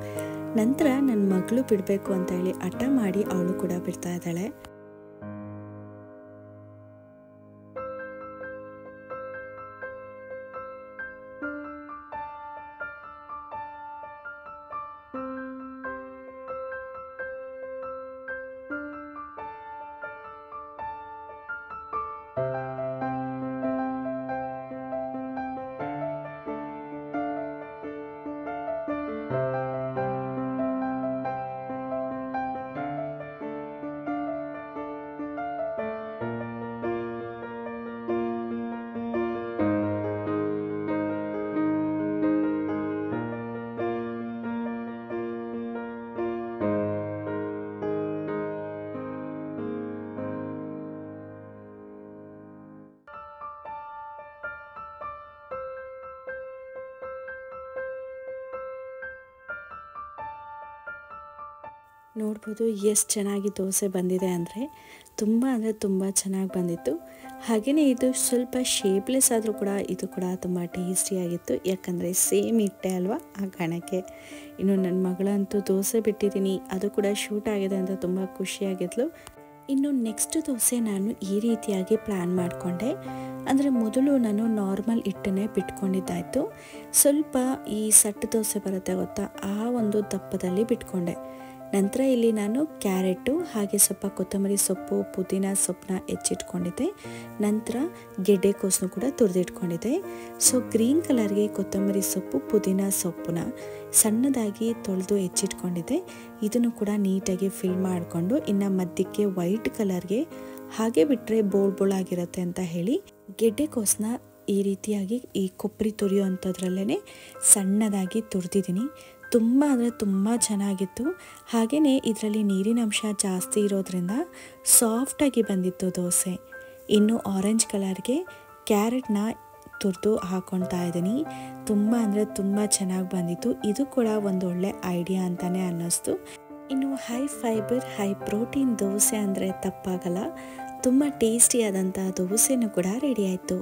ನಂತರ ನನ್ನ ಮಗಳು ಬಿಡಬೇಕು ಅಂತ ಹೇಳಿ ಹಠ ಮಾಡಿ ಅವಳು ಕೂಡ ಬಿಡ್ತಾ ಇದ್ದಾಳೆ. ನೋಡ್ಬೋದು ಎಷ್ಟು ಚೆನ್ನಾಗಿ ದೋಸೆ ಬಂದಿದೆ ಅಂದರೆ ತುಂಬ ಚೆನ್ನಾಗಿ ಬಂದಿತ್ತು. ಹಾಗೆಯೇ ಇದು ಸ್ವಲ್ಪ ಶೇಪ್ಲೆಸ್ ಆದರೂ ಕೂಡ ಇದು ಕೂಡ ತುಂಬ ಟೇಸ್ಟಿಯಾಗಿತ್ತು, ಯಾಕಂದರೆ ಸೇಮ್ ಇಟ್ಟೆ ಅಲ್ವಾ ಆ ಕಾರಣಕ್ಕೆ. ಇನ್ನು ನನ್ನ ಮಗಳಂತೂ ದೋಸೆ ಬಿಟ್ಟಿದ್ದೀನಿ, ಅದು ಕೂಡ ಶೂಟ್ ಆಗಿದೆ ಅಂತ ತುಂಬ ಖುಷಿಯಾಗಿದ್ಲು. ಇನ್ನು ನೆಕ್ಸ್ಟ್ ದೋಸೆ ನಾನು ಈ ರೀತಿಯಾಗಿ ಪ್ಲ್ಯಾನ್ ಮಾಡಿಕೊಂಡೆ. ಅಂದರೆ ಮೊದಲು ನಾನು ನಾರ್ಮಲ್ ಹಿಟ್ಟನ್ನೇ ಬಿಟ್ಕೊಂಡಿದ್ದಾಯಿತು, ಸ್ವಲ್ಪ ಈ ಸಟ್ಟು ದೋಸೆ ಬರುತ್ತೆ ಗೊತ್ತಾ, ಆ ಒಂದು ದಪ್ಪದಲ್ಲಿ ಬಿಟ್ಕೊಂಡೆ. ನಂತರ ಇಲ್ಲಿ ನಾನು ಕ್ಯಾರೆಟು ಹಾಗೆ ಸ್ವಲ್ಪ ಕೊತ್ತಂಬರಿ ಸೊಪ್ಪು ಪುದೀನ ಸೊಪ್ಪನ್ನ ಹೆಚ್ಚಿಟ್ಕೊಂಡಿದ್ದೆ. ನಂತರ ಗೆಡ್ಡೆಕೋಸನ್ನು ಕೂಡ ತುರಿದಿಟ್ಕೊಂಡಿದ್ದೆ. ಸೊ ಗ್ರೀನ್ ಕಲರ್ಗೆ ಕೊತ್ತಂಬರಿ ಸೊಪ್ಪು ಪುದೀನ ಸೊಪ್ಪನ್ನ ಸಣ್ಣದಾಗಿ ತೊಳೆದು ಹೆಚ್ಚಿಟ್ಕೊಂಡಿದ್ದೆ. ಇದನ್ನು ಕೂಡ ನೀಟಾಗಿ ಫಿಲ್ ಮಾಡಿಕೊಂಡು ಇನ್ನು ಮಧ್ಯಕ್ಕೆ ವೈಟ್ ಕಲರ್ಗೆ ಹಾಗೆ ಬಿಟ್ಟರೆ ಬೋಳಾಗಿರುತ್ತೆ ಅಂತ ಹೇಳಿ ಗೆಡ್ಡೆಕೋಸನ್ನ ಈ ರೀತಿಯಾಗಿ ಈ ಕೊಬ್ಬರಿ ತುರಿಯೋ ಅಂಥದ್ರಲ್ಲೇ ಸಣ್ಣದಾಗಿ ತುರಿದಿದ್ದೀನಿ. ತುಂಬ ಅಂದರೆ ತುಂಬ ಚೆನ್ನಾಗಿತ್ತು. ಹಾಗೆಯೇ ಇದರಲ್ಲಿ ನೀರಿನ ಅಂಶ ಜಾಸ್ತಿ ಇರೋದ್ರಿಂದ ಸಾಫ್ಟಾಗಿ ಬಂದಿತ್ತು ದೋಸೆ. ಇನ್ನು ಆರೆಂಜ್ ಕಲರ್ಗೆ ಕ್ಯಾರೆಟ್ನ ತುರಿದು ಹಾಕ್ಕೊಳ್ತಾ ಇದ್ದೀನಿ. ತುಂಬ ಅಂದರೆ ತುಂಬ ಚೆನ್ನಾಗಿ ಬಂದಿತ್ತು. ಇದು ಕೂಡ ಒಂದು ಒಳ್ಳೆ ಐಡಿಯಾ ಅಂತಲೇ ಅನ್ನಿಸ್ತು. ಇನ್ನು high fibre high protein dosa ಅಂದರೆ ತಪ್ಪಾಗಲ್ಲ, ತುಂಬ ಟೇಸ್ಟಿಯಾದಂಥ ದೋಸೆನೂ ಕೂಡ ರೆಡಿ ಆಯಿತು.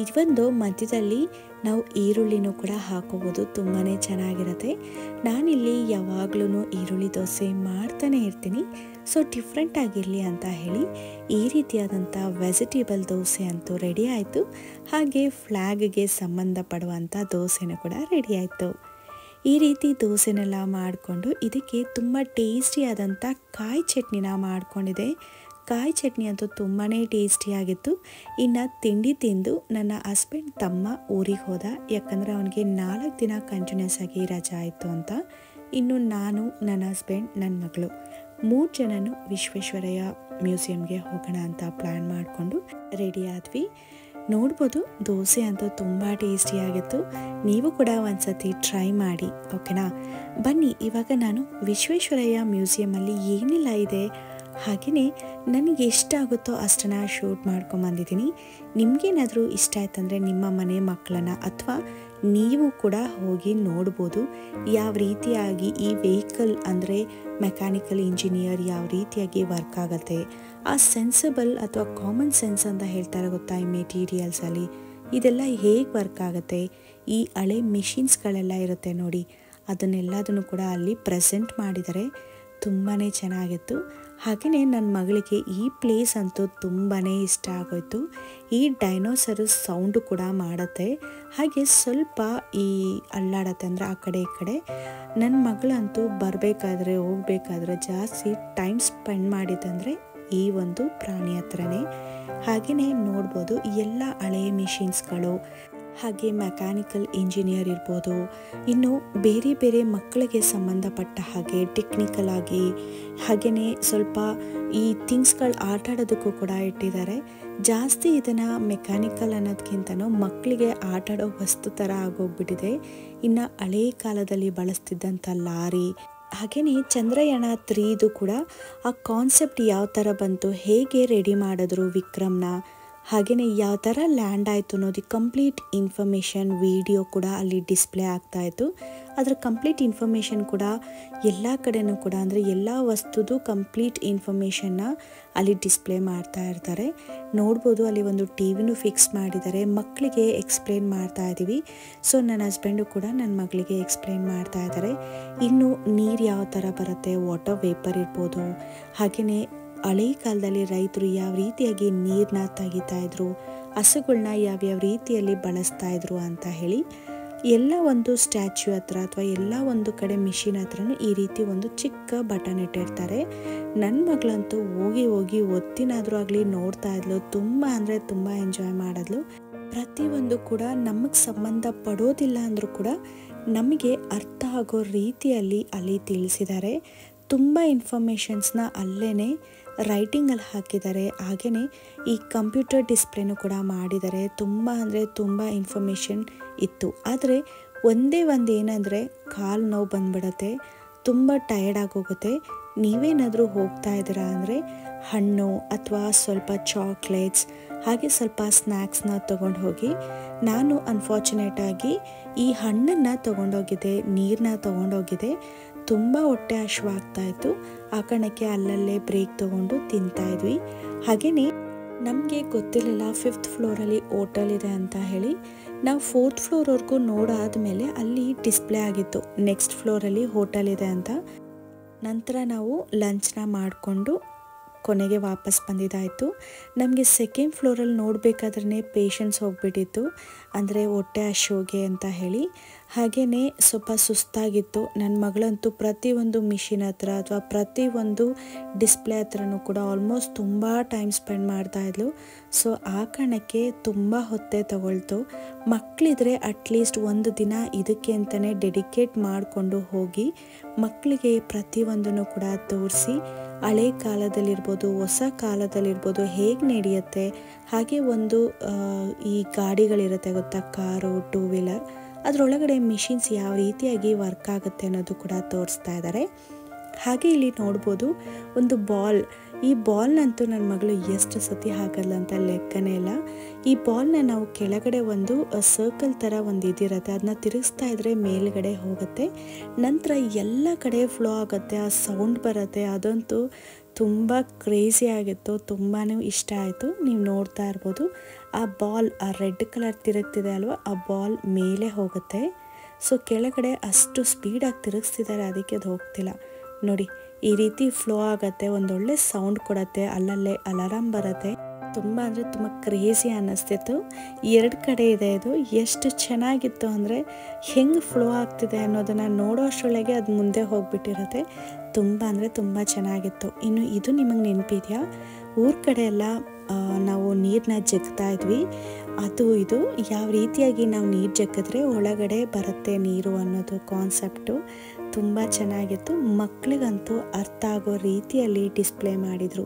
ಇದೊಂದು ಮಧ್ಯದಲ್ಲಿ ನಾವು ಈರುಳ್ಳಿನೂ ಕೂಡ ಹಾಕೋಬೋದು, ತುಂಬಾ ಚೆನ್ನಾಗಿರುತ್ತೆ. ನಾನಿಲ್ಲಿ ಯಾವಾಗಲೂ ಈರುಳ್ಳಿ ದೋಸೆ ಮಾಡ್ತಾನೆ ಇರ್ತೀನಿ. ಸೊ ಡಿಫ್ರೆಂಟ್ ಆಗಿರಲಿ ಅಂತ ಹೇಳಿ ಈ ರೀತಿಯಾದಂಥ ವೆಜಿಟೇಬಲ್ ದೋಸೆ ಅಂತೂ ರೆಡಿ ಆಯಿತು. ಹಾಗೆ ಫ್ಲ್ಯಾಗ್ಗೆ ಸಂಬಂಧಪಡುವಂಥ ದೋಸೆನೂ ಕೂಡ ರೆಡಿ ಆಯಿತು. ಈ ರೀತಿ ದೋಸೆನೆಲ್ಲ ಮಾಡಿಕೊಂಡು ಇದಕ್ಕೆ ತುಂಬ ಟೇಸ್ಟಿಯಾದಂಥ ಕಾಯಿ ಚಟ್ನಿನ ಮಾಡ್ಕೊಂಡಿದೆ. ಕಾಯಿ ಚಟ್ನಿ ಅಂತೂ ತುಂಬಾ ಟೇಸ್ಟಿಯಾಗಿತ್ತು. ಇನ್ನು ತಿಂಡಿ ತಿಂದು ನನ್ನ ಹಸ್ಬೆಂಡ್ ತಮ್ಮ ಊರಿಗೆ ಹೋದ, ಯಾಕಂದರೆ ಅವನಿಗೆ 4 ದಿನ ಕಂಟಿನ್ಯೂಸ್ ಆಗಿ ರಜಾ ಆಯಿತು ಅಂತ. ಇನ್ನು ನಾನು, ನನ್ನ ಹಸ್ಬೆಂಡ್, ನನ್ನ ಮಗಳು 3 ಜನನು ವಿಶ್ವೇಶ್ವರಯ್ಯ ಮ್ಯೂಸಿಯಂಗೆ ಹೋಗೋಣ ಅಂತ ಪ್ಲ್ಯಾನ್ ಮಾಡಿಕೊಂಡು ರೆಡಿ ಆದ್ವಿ. ನೋಡ್ಬೋದು ದೋಸೆ ಅಂತೂ ತುಂಬ ಟೇಸ್ಟಿಯಾಗಿತ್ತು. ನೀವು ಕೂಡ ಒಂದ್ಸತಿ ಟ್ರೈ ಮಾಡಿ, ಓಕೆನಾ? ಬನ್ನಿ ಇವಾಗ ನಾನು ವಿಶ್ವೇಶ್ವರಯ್ಯ ಮ್ಯೂಸಿಯಮಲ್ಲಿ ಏನೆಲ್ಲ ಇದೆ ಹಾಗೆಯೇ ನನಗೆ ಎಷ್ಟಾಗುತ್ತೋ ಅಷ್ಟನ್ನು ಶೂಟ್ ಮಾಡ್ಕೊಂಬಂದಿದ್ದೀನಿ. ನಿಮಗೇನಾದರೂ ಇಷ್ಟ ಆಯ್ತಂದರೆ ನಿಮ್ಮ ಮನೆ ಮಕ್ಕಳನ್ನ ಅಥವಾ ನೀವು ಕೂಡ ಹೋಗಿ ನೋಡ್ಬೋದು ಯಾವ ರೀತಿಯಾಗಿ ಈ ವೆಹಿಕಲ್ ಅಂದರೆ ಮೆಕ್ಯಾನಿಕಲ್ ಇಂಜಿನಿಯರ್ ಯಾವ ರೀತಿಯಾಗಿ ವರ್ಕ್ ಆಗುತ್ತೆ. ಆ ಸೆನ್ಸಿಬಲ್ ಅಥವಾ ಕಾಮನ್ ಸೆನ್ಸ್ ಅಂತ ಹೇಳ್ತಾರೆ ಗೊತ್ತಾ, ಈ ಮೆಟೀರಿಯಲ್ಸಲ್ಲಿ ಇದೆಲ್ಲ ಹೇಗೆ ವರ್ಕ್ ಆಗುತ್ತೆ. ಈ ಹಳೆ ಮಿಷಿನ್ಸ್ಗಳೆಲ್ಲ ಇರುತ್ತೆ ನೋಡಿ, ಅದನ್ನೆಲ್ಲದನ್ನು ಕೂಡ ಅಲ್ಲಿ ಪ್ರೆಸೆಂಟ್ ಮಾಡಿದ್ದಾರೆ. ತುಂಬಾ ಚೆನ್ನಾಗಿತ್ತು. ಹಾಗೆಯೇ ನನ್ನ ಮಗಳಿಗೆ ಈ ಪ್ಲೇಸ್ ಅಂತೂ ತುಂಬಾ ಇಷ್ಟ ಆಗೋಯ್ತು. ಈ ಡೈನೋಸರು ಸೌಂಡು ಕೂಡ ಮಾಡುತ್ತೆ, ಹಾಗೆ ಸ್ವಲ್ಪ ಈ ಅಲ್ಲಾಡತ್ತೆ, ಅಂದರೆ ಆ ಕಡೆ ಈ ಕಡೆ. ನನ್ನ ಮಗಳಂತೂ ಬರಬೇಕಾದ್ರೆ ಹೋಗಬೇಕಾದ್ರೆ ಜಾಸ್ತಿ ಟೈಮ್ ಸ್ಪೆಂಡ್ ಮಾಡಿದ್ದಂದರೆ ಈ ಒಂದು ಪ್ರಾಣಿ ಹತ್ರನೇ. ಹಾಗೆಯೇ ನೋಡ್ಬೋದು ಎಲ್ಲ ಹಳೆಯ ಮಿಷಿನ್ಸ್ಗಳು, ಹಾಗೆ ಮೆಕ್ಯಾನಿಕಲ್ ಇಂಜಿನಿಯರ್ ಇರ್ಬೋದು, ಇನ್ನು ಬೇರೆ ಬೇರೆ ಮಕ್ಕಳಿಗೆ ಸಂಬಂಧಪಟ್ಟ ಹಾಗೆ ಟೆಕ್ನಿಕಲ್ ಆಗಿ, ಹಾಗೆಯೇ ಸ್ವಲ್ಪ ಈ ಥಿಂಗ್ಸ್ಗಳು ಆಟ ಆಡೋದಕ್ಕೂ ಕೂಡ ಇಟ್ಟಿದ್ದಾರೆ. ಜಾಸ್ತಿ ಇದನ್ನು ಮೆಕ್ಯಾನಿಕಲ್ ಅನ್ನೋದಕ್ಕಿಂತನೂ ಮಕ್ಕಳಿಗೆ ಆಟ ಆಡೋ ವಸ್ತು ಥರ ಆಗೋಗ್ಬಿಟ್ಟಿದೆ. ಇನ್ನು ಹಳೇ ಕಾಲದಲ್ಲಿ ಬಳಸ್ತಿದ್ದಂಥ ಲಾರಿ, ಹಾಗೆಯೇ ಚಂದ್ರಯಾನ 3 ಕೂಡ ಆ ಕಾನ್ಸೆಪ್ಟ್ ಯಾವ ಥರ ಬಂತು, ಹೇಗೆ ರೆಡಿ ಮಾಡಿದ್ರು ವಿಕ್ರಮ್ನ, ಹಾಗೆಯೇ ಯಾವ ಥರ ಲ್ಯಾಂಡ್ ಆಯಿತು ಅನ್ನೋದು ಕಂಪ್ಲೀಟ್ ಇನ್ಫಾರ್ಮೇಷನ್ ವಿಡಿಯೋ ಕೂಡ ಅಲ್ಲಿ ಡಿಸ್ಪ್ಲೇ ಆಗ್ತಾಯಿತ್ತು. ಅದರ ಕಂಪ್ಲೀಟ್ ಇನ್ಫಾರ್ಮೇಷನ್ ಕೂಡ ಎಲ್ಲ ಕಡೆನೂ ಕೂಡ, ಅಂದರೆ ಎಲ್ಲ ವಸ್ತುದು ಕಂಪ್ಲೀಟ್ ಇನ್ಫಾರ್ಮೇಷನ್ನ ಅಲ್ಲಿ ಡಿಸ್ಪ್ಲೇ ಮಾಡ್ತಾ ಇರ್ತಾರೆ. ನೋಡ್ಬೋದು ಅಲ್ಲಿ ಒಂದು ಟಿವಿನೂ ಫಿಕ್ಸ್ ಮಾಡಿದ್ದಾರೆ. ಮಕ್ಕಳಿಗೆ ಎಕ್ಸ್ಪ್ಲೇನ್ ಮಾಡ್ತಾ ಇದ್ದೀವಿ. ಸೊ ನನ್ನ ಹಸ್ಬೆಂಡು ಕೂಡ ನನ್ನ ಮಗಳಿಗೆ ಎಕ್ಸ್ಪ್ಲೇನ್ ಮಾಡ್ತಾ ಇದ್ದಾರೆ. ಇನ್ನು ನೀರು ಯಾವ ಥರ ಬರುತ್ತೆ, ವಾಟರ್ ವೇಪರ್ ಇರ್ಬೋದು, ಹಾಗೆಯೇ ಹಳೆ ಕಾಲದಲ್ಲಿ ರೈತರು ಯಾವ ರೀತಿಯಾಗಿ ನೀರನ್ನ ತೆಗಿತಾ ಇದ್ರು, ಹಸುಗಳನ್ನ ಯಾವ್ಯಾವ ರೀತಿಯಲ್ಲಿ ಬಳಸ್ತಾ ಇದ್ರು ಅಂತ ಹೇಳಿ ಎಲ್ಲ ಒಂದು ಸ್ಟ್ಯಾಚ್ಯೂ ಹತ್ರ ಅಥವಾ ಎಲ್ಲ ಒಂದು ಕಡೆ ಮಿಷಿನ್ ಹತ್ರನೂ ಈ ರೀತಿ ಒಂದು ಚಿಕ್ಕ ಬಟನ್ ಇಟ್ಟಿರ್ತಾರೆ. ನನ್ನ ಮಗಳಂತೂ ಹೋಗಿ ಹೋಗಿ ಒತ್ತಿನಾದರೂ ಆಗಲಿ ನೋಡ್ತಾ ಇದ್ಲು. ತುಂಬ ಅಂದರೆ ತುಂಬ ಎಂಜಾಯ್ ಮಾಡಿದ್ಲು. ಪ್ರತಿಯೊಂದು ಕೂಡ ನಮಗೆ ಸಂಬಂಧ ಪಡೋದಿಲ್ಲ ಅಂದರೂ ಕೂಡ ನಮಗೆ ಅರ್ಥ ಆಗೋ ರೀತಿಯಲ್ಲಿ ಅಲ್ಲಿ ತಿಳಿಸಿದ್ದಾರೆ. ತುಂಬ ಇನ್ಫಾರ್ಮೇಷನ್ಸ್ನ ಅಲ್ಲೇ ರೈಟಿಂಗಲ್ಲಿ ಹಾಕಿದ್ದಾರೆ. ಹಾಗೆಯೇ ಈ ಕಂಪ್ಯೂಟರ್ ಡಿಸ್ಪ್ಲೇನೂ ಕೂಡ ಮಾಡಿದ್ದಾರೆ. ತುಂಬ ಅಂದರೆ ತುಂಬ ಇನ್ಫಾರ್ಮೇಷನ್ ಇತ್ತು. ಆದರೆ ಒಂದೇ ಒಂದು ಏನಂದರೆ ಕಾಲು ನೋವು ಬಂದ್ಬಿಡುತ್ತೆ, ತುಂಬ ಟಯರ್ಡ್ ಆಗೋಗುತ್ತೆ. ನೀವೇನಾದರೂ ಹೋಗ್ತಾ ಇದ್ದೀರಾ ಅಂದರೆ ಹಣ್ಣು ಅಥವಾ ಸ್ವಲ್ಪ ಚಾಕ್ಲೇಟ್ಸ್ ಹಾಗೆ ಸ್ವಲ್ಪ ಸ್ನ್ಯಾಕ್ಸ್ನ ತೊಗೊಂಡು ಹೋಗಿ. ನಾನು ಅನ್ಫಾರ್ಚುನೇಟಾಗಿ ಈ ಹಣ್ಣನ್ನು ತೊಗೊಂಡೋಗಿದ್ದೆ, ನೀರನ್ನ ತೊಗೊಂಡೋಗಿದ್ದೆ. ತುಂಬ ಹೊಟ್ಟೆ ಹಶ್ವಾಗ್ತಾಯಿತ್ತು. ಆ ಕಾರಣಕ್ಕೆ ಅಲ್ಲಲ್ಲೇ ಬ್ರೇಕ್ ತೊಗೊಂಡು ತಿಂತಾಯಿದ್ವಿ. ಹಾಗೆಯೇ ನಮಗೆ ಗೊತ್ತಿರಲಿಲ್ಲ 5th ಫ್ಲೋರಲ್ಲಿ ಹೋಟೆಲ್ ಇದೆ ಅಂತ ಹೇಳಿ. ನಾವು 4th ಫ್ಲೋರ್ವರೆಗೂ ನೋಡಾದ್ಮೇಲೆ ಅಲ್ಲಿ ಡಿಸ್ಪ್ಲೇ ಆಗಿತ್ತು ನೆಕ್ಸ್ಟ್ ಫ್ಲೋರಲ್ಲಿ ಹೋಟೆಲ್ ಇದೆ ಅಂತ. ನಂತರ ನಾವು ಲಂಚ್ನ ಮಾಡಿಕೊಂಡು ಕೊನೆಗೆ ವಾಪಸ್ ಬಂದಿದ್ದಾಯಿತು. ನಮಗೆ 2nd ಫ್ಲೋರಲ್ಲಿ ನೋಡಬೇಕಾದ್ರೆ ಪೇಷನ್ಸ್ ಹೋಗ್ಬಿಟ್ಟಿತ್ತು, ಅಂದರೆ ಹೊಟ್ಟೆ ಹಶೋಗೆ ಅಂತ ಹೇಳಿ. ಹಾಗೆಯೇ ಸ್ವಲ್ಪ ಸುಸ್ತಾಗಿತ್ತು. ನನ್ನ ಮಗಳಂತೂ ಪ್ರತಿಯೊಂದು ಮಿಷಿನ್ ಹತ್ರ ಅಥವಾ ಪ್ರತಿಯೊಂದು ಡಿಸ್ಪ್ಲೇ ಹತ್ರನೂ ಕೂಡ ಆಲ್ಮೋಸ್ಟ್ ತುಂಬ ಟೈಮ್ ಸ್ಪೆಂಡ್ ಮಾಡ್ತಾಯಿದ್ಲು. ಸೊ ಆ ಕಾರಣಕ್ಕೆ ತುಂಬ ಹೊತ್ತೆ ತಗೊಳ್ತು. ಮಕ್ಕಳಿದ್ರೆ ಅಟ್ಲೀಸ್ಟ್ ಒಂದು ದಿನ ಇದಕ್ಕೆ ಅಂತಲೇ ಡೆಡಿಕೇಟ್ ಮಾಡಿಕೊಂಡು ಹೋಗಿ ಮಕ್ಕಳಿಗೆ ಪ್ರತಿಯೊಂದನ್ನು ಕೂಡ ತೋರಿಸಿ ಹಳೆ ಕಾಲದಲ್ಲಿರ್ಬೋದು ಹೊಸ ಕಾಲದಲ್ಲಿರ್ಬೋದು ಹೇಗೆ ನಡೆಯುತ್ತೆ, ಹಾಗೆ ಒಂದು ಈ ಗಾಡಿಗಳಿರುತ್ತೆ ಗೊತ್ತಾ, ಕಾರು, 2 ವೀಲರ್, ಅದರೊಳಗಡೆ ಮಿಷಿನ್ಸ್ ಯಾವ ರೀತಿಯಾಗಿ ವರ್ಕ್ ಆಗುತ್ತೆ ಅನ್ನೋದು ಕೂಡ ತೋರಿಸ್ತಾ ಇದ್ದಾರೆ. ಹಾಗೆ ಇಲ್ಲಿ ನೋಡ್ಬೋದು ಒಂದು ಬಾಲ್. ಈ ಬಾಲ್ನಂತೂ ನನ್ನ ಮಗಳು ಎಷ್ಟು ಸತಿ ಹಾಕಲ್ಲ ಅಂತ ಲೆಕ್ಕನೇ ಇಲ್ಲ. ಈ ಬಾಲ್ನ ನಾವು ಕೆಳಗಡೆ ಒಂದು ಸರ್ಕಲ್ ಥರ ಒಂದು ಇದಿರುತ್ತೆ, ಅದನ್ನ ತಿರುಗಿಸ್ತಾ ಇದ್ರೆ ಮೇಲ್ಗಡೆ ಹೋಗುತ್ತೆ, ನಂತರ ಎಲ್ಲ ಕಡೆ ಫ್ಲೋ ಆಗುತ್ತೆ, ಆ ಸೌಂಡ್ ಬರುತ್ತೆ. ಅದಂತೂ ತುಂಬ ಕ್ರೇಜಿ ಆಗಿತ್ತು, ತುಂಬಾ ಇಷ್ಟ ಆಯಿತು. ನೀವು ನೋಡ್ತಾ ಇರ್ಬೋದು ಆ ಬಾಲ್, ಆ ರೆಡ್ ಕಲರ್ ತಿರುಗ್ತಿದೆ ಅಲ್ವಾ, ಆ ಬಾಲ್ ಮೇಲೆ ಹೋಗುತ್ತೆ. ಸೊ ಕೆಳಗಡೆ ಅಷ್ಟು ಸ್ಪೀಡಾಗಿ ತಿರುಗಿಸ್ತಿದ್ದಾರೆ, ಅದಕ್ಕೆ ಅದು ಹೋಗ್ತಿಲ್ಲ ನೋಡಿ. ಈ ರೀತಿ ಫ್ಲೋ ಆಗುತ್ತೆ, ಒಂದೊಳ್ಳೆ ಸೌಂಡ್ ಕೊಡುತ್ತೆ, ಅಲ್ಲಲ್ಲೇ ಅಲಾರಾಮ್ ಬರುತ್ತೆ. ತುಂಬ ಅಂದರೆ ತುಂಬ ಕ್ರೇಜಿ ಅನ್ನಿಸ್ತಿತ್ತು. 2 ಕಡೆ ಇದೆ ಇದು. ಎಷ್ಟು ಚೆನ್ನಾಗಿತ್ತು ಅಂದರೆ ಹೆಂಗೆ ಫ್ಲೋ ಆಗ್ತಿದೆ ಅನ್ನೋದನ್ನು ನೋಡೋ ಅಷ್ಟರೊಳಗೆ ಅದು ಮುಂದೆ ಹೋಗಿಬಿಟ್ಟಿರುತ್ತೆ. ತುಂಬ ಅಂದರೆ ತುಂಬ ಚೆನ್ನಾಗಿತ್ತು. ಇನ್ನು ಇದು ನಿಮಗೆ ನೆನಪಿದೆಯಾ, ಊರ ಕಡೆ ಎಲ್ಲ ನಾವು ನೀರನ್ನ ಜಗ್ತಾ ಇದ್ವಿ. ಅದು ಇದು ಯಾವ ರೀತಿಯಾಗಿ ನಾವು ನೀರು ಜಗ್ಗಿದ್ರೆ ಒಳಗಡೆ ಬರುತ್ತೆ ನೀರು ಅನ್ನೋದು ಕಾನ್ಸೆಪ್ಟು ತುಂಬ ಚೆನ್ನಾಗಿತ್ತು. ಮಕ್ಕಳಿಗಂತೂ ಅರ್ಥ ಆಗೋ ರೀತಿಯಲ್ಲಿ ಡಿಸ್ಪ್ಲೇ ಮಾಡಿದರು.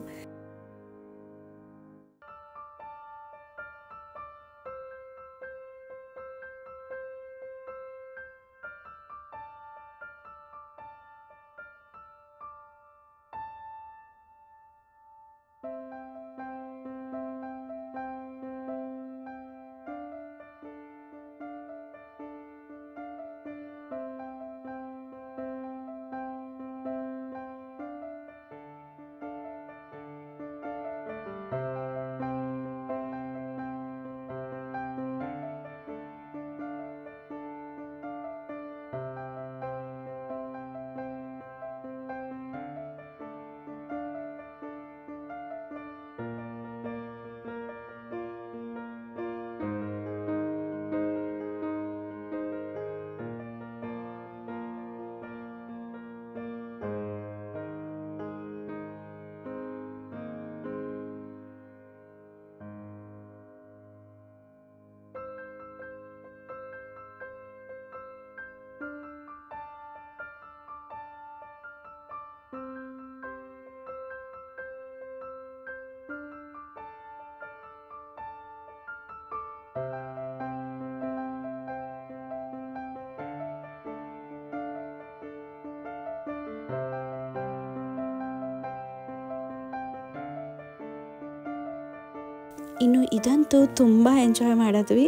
ಇನ್ನು ಇದಂತೂ ತುಂಬ ಎಂಜಾಯ್ ಮಾಡಿದ್ವಿ.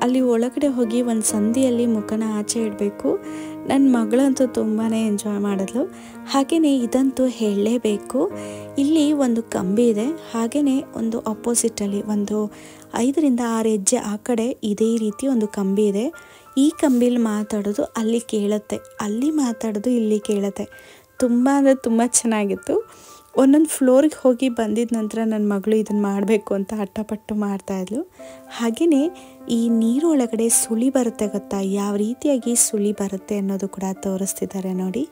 ಅಲ್ಲಿ ಒಳಗಡೆ ಹೋಗಿ ಒಂದು ಸಂದಿಯಲ್ಲಿ ಮುಖನ ಆಚೆ ಇಡಬೇಕು. ನನ್ನ ಮಗಳಂತೂ ತುಂಬಾ ಎಂಜಾಯ್ ಮಾಡಿದ್ಲು. ಹಾಗೆಯೇ ಇದಂತೂ ಹೇಳಲೇಬೇಕು, ಇಲ್ಲಿ ಒಂದು ಕಂಬಿ ಇದೆ, ಹಾಗೆಯೇ ಒಂದು ಆಪೋಸಿಟಲ್ಲಿ ಒಂದು 5ರಿಂದ 6 ಹೆಜ್ಜೆ ಆ ಕಡೆ ಇದೇ ರೀತಿ ಒಂದು ಕಂಬಿ ಇದೆ. ಈ ಕಂಬಿಲಿ ಮಾತಾಡೋದು ಅಲ್ಲಿ ಕೇಳುತ್ತೆ, ಅಲ್ಲಿ ಮಾತಾಡೋದು ಇಲ್ಲಿ ಕೇಳುತ್ತೆ. ತುಂಬ ಅಂದರೆ ತುಂಬ ಚೆನ್ನಾಗಿತ್ತು. ಒಂದೊಂದು ಫ್ಲೋರಿಗೆ ಹೋಗಿ ಬಂದಿದ ನಂತರ ನನ್ನ ಮಗಳು ಇದನ್ನು ಮಾಡಬೇಕು ಅಂತ ಹಠಪಟ್ಟು ಮಾಡ್ತಾಯಿದ್ಲು. ಹಾಗೆಯೇ ಈ ನೀರು ಒಳಗಡೆ ಸುಳಿ ಬರುತ್ತೆ ಗೊತ್ತಾ, ಯಾವ ರೀತಿಯಾಗಿ ಸುಳಿ ಬರುತ್ತೆ ಅನ್ನೋದು ಕೂಡ ತೋರಿಸ್ತಿದ್ದಾರೆ ನೋಡಿ.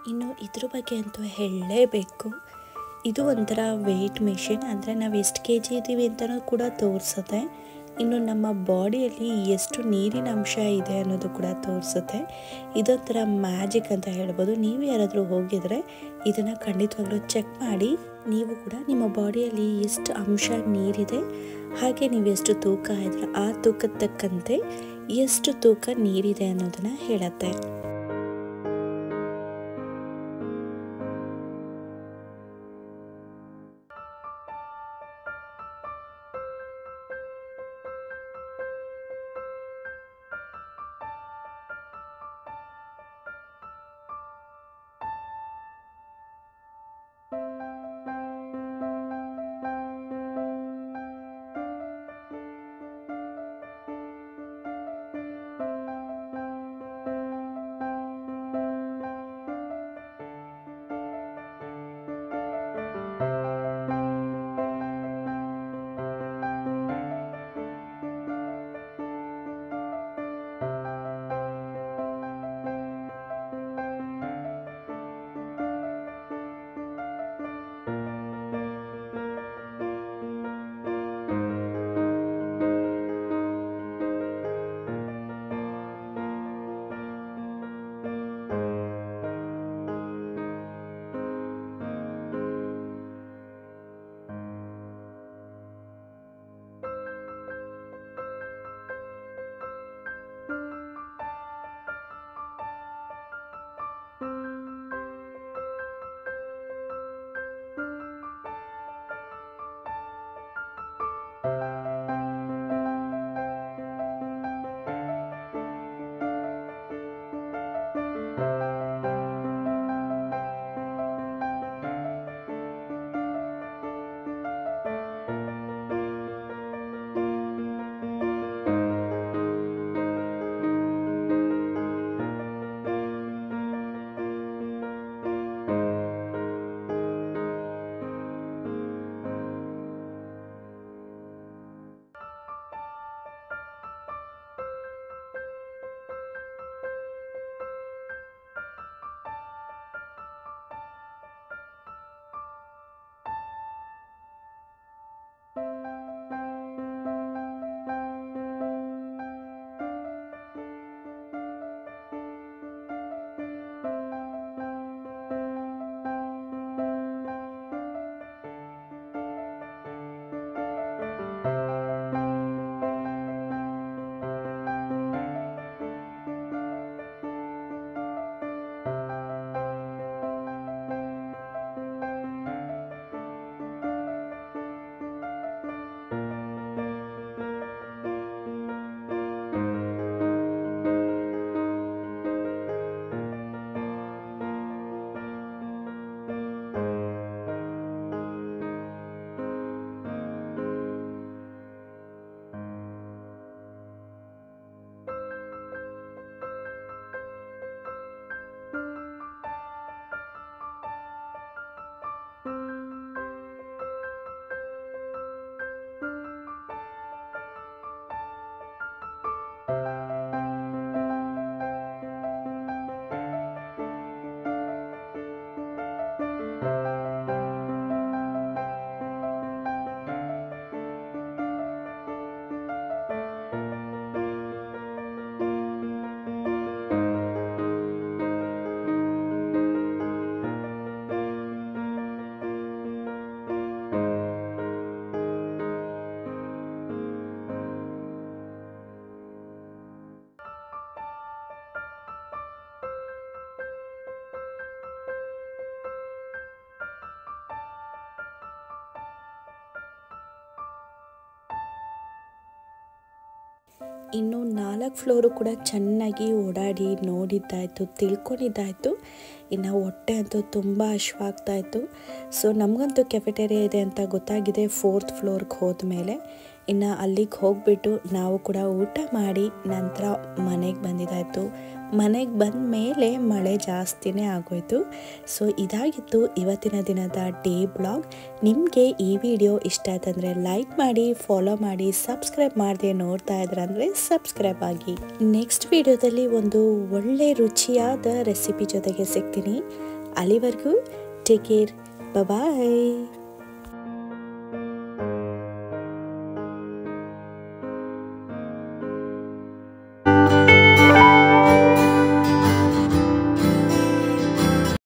ಇನ್ನು ಇದ್ರ ಬಗ್ಗೆ ಅಂತೂ ಹೇಳಲೇಬೇಕು. ಇದು ಒಂಥರ ವೆಯ್ಟ್ ಮೆಷಿನ್, ಅಂದರೆ ನಾವು ಎಷ್ಟು ಕೆ ಜಿ ಇದ್ದೀವಿ ಅಂತಲೂ ಕೂಡ ತೋರಿಸುತ್ತೆ. ಇನ್ನು ನಮ್ಮ ಬಾಡಿಯಲ್ಲಿ ಎಷ್ಟು ನೀರಿನ ಅಂಶ ಇದೆ ಅನ್ನೋದು ಕೂಡ ತೋರಿಸುತ್ತೆ. ಇದೊಂಥರ ಮ್ಯಾಜಿಕ್ ಅಂತ ಹೇಳ್ಬೋದು. ನೀವು ಯಾರಾದರೂ ಹೋಗಿದರೆ ಇದನ್ನು ಖಂಡಿತವಾಗ್ಲೂ ಚೆಕ್ ಮಾಡಿ. ನೀವು ಕೂಡ ನಿಮ್ಮ ಬಾಡಿಯಲ್ಲಿ ಎಷ್ಟು ಅಂಶ ನೀರಿದೆ, ಹಾಗೆ ನೀವು ಎಷ್ಟು ತೂಕ ಇದ್ರೆ ಆ ತೂಕದ ತಕ್ಕಂತೆ ಎಷ್ಟು ತೂಕ ನೀರಿದೆ ಅನ್ನೋದನ್ನು ಹೇಳುತ್ತೆ. ಇನ್ನು 4 ಫ್ಲೋರು ಕೂಡ ಚೆನ್ನಾಗಿ ಓಡಾಡಿ ನೋಡಿದ್ದಾಯಿತು, ತಿಳ್ಕೊಂಡಿದ್ದಾಯಿತು. ಇನ್ನು ಹೊಟ್ಟೆ ಅಂತೂ ತುಂಬ ಹಶ್ವಾಗ್ತಾಯಿತ್ತು. ಸೊ ನಮಗಂತೂ ಕೆಫೆಟೇರಿಯಾ ಇದೆ ಅಂತ ಗೊತ್ತಾಗಿದೆ 4th ಫ್ಲೋರ್ಗೆ ಹೋದ್ಮೇಲೆ. ಇನ್ನು ಅಲ್ಲಿಗೆ ಹೋಗಿಬಿಟ್ಟು ನಾವು ಕೂಡ ಊಟ ಮಾಡಿ ನಂತರ ಮನೆಗೆ ಬಂದಿದ್ದಾಯಿತು. ಮನೆಗೆ ಬಂದ ಮೇಲೆ ಮಳೆ ಜಾಸ್ತಿನೇ ಆಗೋಯಿತು. ಸೊ ಇದಾಗಿತ್ತು ಇವತ್ತಿನ ದಿನದ ಡೇ ಬ್ಲಾಗ್. ನಿಮಗೆ ಈ ವಿಡಿಯೋ ಇಷ್ಟ ಆಯ್ತಂದರೆ ಲೈಕ್ ಮಾಡಿ, ಫಾಲೋ ಮಾಡಿ, ಸಬ್ಸ್ಕ್ರೈಬ್ ಮಾಡದೆ ನೋಡ್ತಾ ಇದ್ರಂದರೆ ಸಬ್ಸ್ಕ್ರೈಬ್ ಆಗಿ. ನೆಕ್ಸ್ಟ್ ವಿಡಿಯೋದಲ್ಲಿ ಒಂದು ಒಳ್ಳೆ ರುಚಿಯಾದ ರೆಸಿಪಿ ಜೊತೆಗೆ ಸಿಗ್ತೀನಿ. ಅಲ್ಲಿವರೆಗೂ ಟೇಕ್ ಕೇರ್, ಬಾಯ್.